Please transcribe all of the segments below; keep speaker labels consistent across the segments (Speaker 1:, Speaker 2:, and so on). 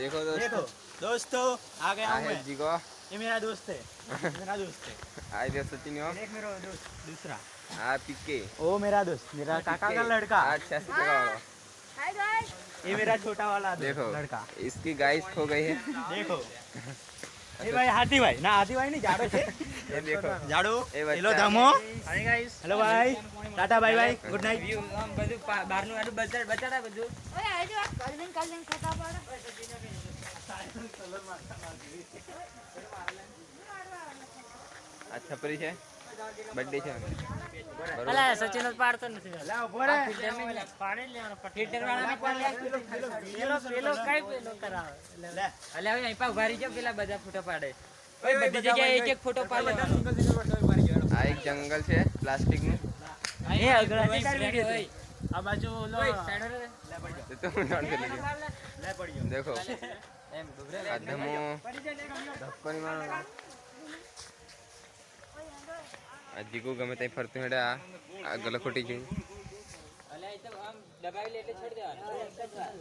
Speaker 1: देखो
Speaker 2: देखो दोस्तों आ गया हूँ मैं।
Speaker 1: जीगो
Speaker 2: ये मेरा दोस्त है, मेरा दोस्त है।
Speaker 1: आए दे सचिन हो
Speaker 2: एक मेरा दोस्त दूसरा,
Speaker 1: आ पीके
Speaker 2: वो मेरा दोस्त, मेरा काका का लड़का।
Speaker 1: अच्छा से वाला
Speaker 3: हाय गाइस
Speaker 2: ये मेरा छोटा वाला
Speaker 1: देखो
Speaker 2: लड़का।
Speaker 1: इसकी गाइस खो गई है
Speaker 2: देखो ये भाई हाथी भाई ना, हाथी भाई नहीं जाड़ो છે
Speaker 1: ये देखो
Speaker 2: જાડો
Speaker 1: એ બચ્ચા.
Speaker 2: હેલો ધમો
Speaker 4: હાય ગાઈસ
Speaker 2: હેલો ભાઈ Tata bye bye good night
Speaker 4: view આમ બધું બહારનું આડું બચાડા બધું
Speaker 3: ઓય આજે આ કલન ખાતા પાડો
Speaker 1: આ છપરી છે બર્થડે છે
Speaker 4: અલા સચિન જ પાડતો નથી
Speaker 2: લા ઉભો રે
Speaker 4: પાડી લેવાનો ફિલ્ટર વાળાને પેલો કઈ પેલો કરાવે
Speaker 2: લે
Speaker 4: અલ્યા હવે અહીં પા ઉભા રહી જાવ પેલા બધા ફોટો પાડે ઓય બધી જગ્યાએ એક એક ફોટો પાડે
Speaker 1: આ એક જંગલ છે પ્લાસ્ટિક નું
Speaker 4: એ અગળાથી તાર વિડિયો ઓય
Speaker 2: આ બાજુ લો
Speaker 4: ઓય સાઈડ રે
Speaker 1: તો હું જાણ કરી લીધું
Speaker 2: લે પડી
Speaker 1: देखो
Speaker 4: એમ ડુબરે
Speaker 1: આ ધમો ધક્કો નહીં મારો આ જીગુ ગમે ત્યાં ફરતું હેડે આ ગલો ખોટી ગયું
Speaker 4: અલ્યા એ તો આમ દબાવી લે એટલે છોડી દેવાનું એટલે પડી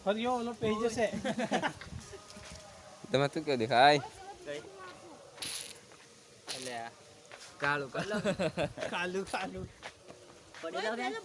Speaker 2: ફરિયો ઓલો પેજ જશે
Speaker 1: તમે શું કહો દેખાય
Speaker 4: અલ્યા કાળું કાળું
Speaker 2: કાલુ કાલુ
Speaker 4: પડી જાવ
Speaker 3: પેલો